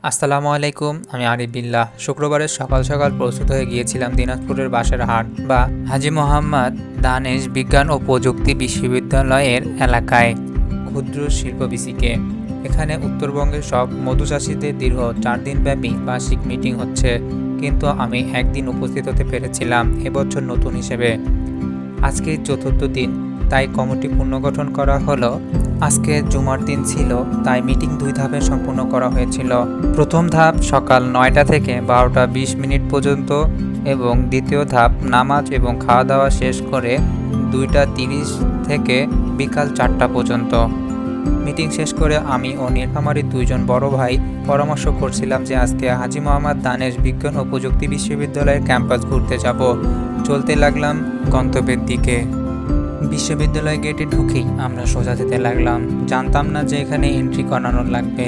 আসসালামু আলাইকুম, আমি আরিফ বিল্লাহ। শুক্রবারের সকাল সকাল প্রস্তুত হয়ে গিয়েছিলাম দিনাজপুরের বাসের হাট বা হাজী মোহাম্মদ দানেশ বিজ্ঞান ও প্রযুক্তি বিশ্ববিদ্যালয়ের এলাকায় ক্ষুদ্র শিল্প বিসিকে। এখানে উত্তরবঙ্গের সব মধু চাষিদের দীর্ঘ 4 দিনব্যাপী বার্ষিক মিটিং হচ্ছে, কিন্তু আমি একদিন উপস্থিত হতে পেরেছিলাম এবছর নতুন হিসেবে। আজকে চতুর্থ দিন, তাই কমিটি পুনর্গঠন করা হলো। আজকে জুমার দিন ছিল, তাই মিটিং 2 ধাপে সম্পূর্ণ করা হয়েছিল। প্রথম ধাপ সকাল 9টা থেকে 12টা 20 মিনিট পর্যন্ত এবং দ্বিতীয় ধাপ নামাজ এবং খাওয়া দাওয়া শেষ করে 2টা 30 থেকে বিকাল 4টা পর্যন্ত। মিটিং শেষ করে আমি ও নীলফামারীর 2 জন বড় ভাই পরামর্শ করছিলাম যে আজকে হাজী মোহাম্মদ দানেশ বিজ্ঞান ও প্রযুক্তি বিশ্ববিদ্যালয়ের ক্যাম্পাস ঘুরতে যাব। চলতে লাগলাম গন্তব্যের দিকে। বিশ্ববিদ্যালয় গেটে ঢুকেই আমরা সোজা যেতে লাগলাম। জানতাম না যে এখানে এন্ট্রি করানো লাগবে।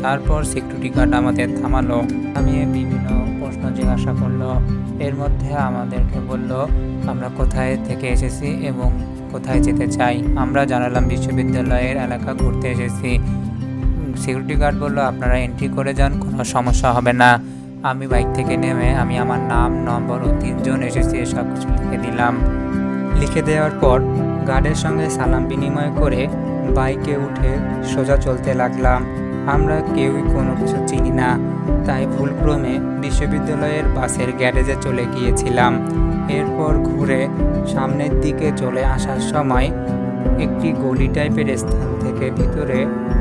তারপর সিকিউরিটি গার্ড আমাদের থামালো, থামিয়ে বিভিন্ন প্রশ্ন জিজ্ঞাসা করলো। এর মধ্যে আমাদেরকে বলল আমরা কোথায় থেকে এসেছি এবং কোথায় যেতে চাই। আমরা জানালাম বিশ্ববিদ্যালয়ের এলাকা ঘুরতে এসেছি। সিকিউরিটি গার্ড বলল আপনারা এন্ট্রি করে যান, কোনো সমস্যা হবে না। আমি বাইক থেকে নেমে আমি আমার নাম, নম্বর ও 3 জন এসেছি সব কিছু লিখে দিলাম। লিখে দেওয়ার পর গার্ডের সঙ্গে সালাম বিনিময় করে বাইকে উঠে সোজা চলতে লাগলাম। আমরা কেউই কোনো কিছু চিনি না, তাই ভুলক্রমে বিশ্ববিদ্যালয়ের বাসের গ্যারেজে চলে গিয়েছিলাম। এরপর ঘুরে সামনের দিকে চলে আসার সময় একটি গলি টাইপের স্থান থেকে ভিতরে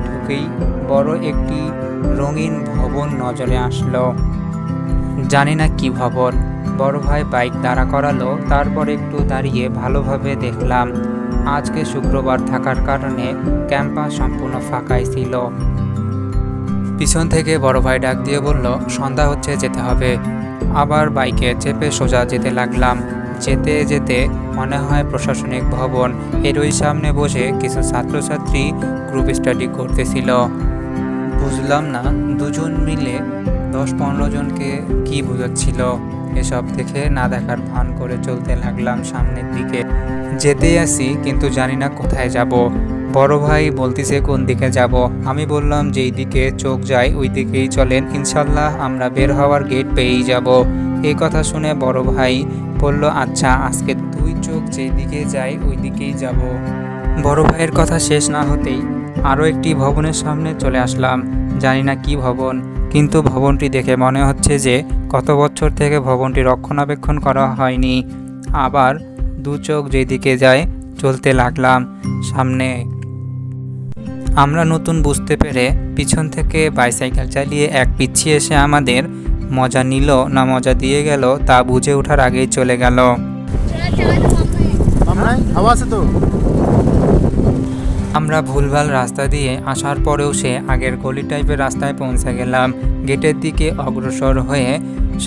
ঢুকেই বড় একটি রঙিন ভবন নজরে আসলো। জানি না কি ভবন। বড় ভাই বাইক দাঁড়া করালো, তারপর একটু দাঁড়িয়ে ভালোভাবে দেখলাম। আজকে শুক্রবার থাকার কারণে ক্যাম্পাস সম্পূর্ণ ফাঁকাই ছিল। পিছন থেকে বড় ভাই ডাক দিয়ে বলল সন্ধ্যা হচ্ছে, যেতে হবে। আবার বাইকে চেপে সোজা যেতে লাগলাম। যেতে যেতে মনে হয় প্রশাসনিক ভবন। এরই সামনে বসে কিছু ছাত্রছাত্রী গ্রুপ স্টাডি করতেছিল। বুঝলাম না 2 জন মিলে 10-15 জনকে কি বোঝাচ্ছিল। এসব দেখে না দেখার ভান করে চলতে লাগলাম সামনের দিকে। যেতেই আসি, কিন্তু জানি না কোথায় যাব। বড় ভাই বলতিছে কোন দিকে যাব। আমি বললাম যেই দিকে চোখ যায় ওই দিকেই চলেন, ইনশাল্লাহ আমরা বের হওয়ার গেট পেয়েই যাব। এই কথা শুনে বড় ভাই বলল আচ্ছা, আজকে 2 চোখ যেই দিকে যায় ওই দিকেই যাব। বড় ভাইয়ের কথা শেষ না হতেই আরও একটি ভবনের সামনে চলে আসলাম। জানি না কি ভবন, কিন্তু ভবনটি দেখে মনে হচ্ছে যে কত বছর থেকে ভবনটি রক্ষণাবেক্ষণ করা হয়নি। আবার 2 চোখ যেদিকে যায় চলতে লাগলাম সামনে। আমরা নতুন বুঝতে পেরে পিছন থেকে বাইসাইকেল চালিয়ে এক পিচ্ছি এসে আমাদের মজা নিল না মজা দিয়ে গেল তা বুঝে ওঠার আগেই চলে গেল। আমরা ভুলভাল রাস্তা দিয়ে আসার পরেও সে আগের গলি টাইপের রাস্তায় পৌঁছে গেলাম। গেটের দিকে অগ্রসর হয়ে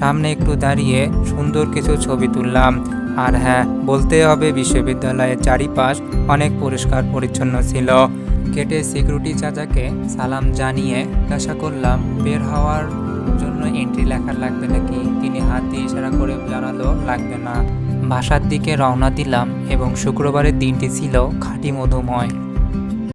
সামনে একটু দাঁড়িয়ে সুন্দর কিছু ছবি তুললাম। আর হ্যাঁ, বলতে হবে বিশ্ববিদ্যালয়ের চারিপাশ অনেক পরিষ্কার পরিচ্ছন্ন ছিল। গেটে সিকিউরিটি চাচাকে সালাম জানিয়ে জিজ্ঞাসা করলাম বের হওয়ার জন্য এন্ট্রি লেখা লাগবে নাকি। তিনি হাত দিয়ে ইশারা করে জানালো লাগবে না। বাসার দিকে রওনা দিলাম এবং শুক্রবারের দিনটি ছিল খাঁটি মধুময়।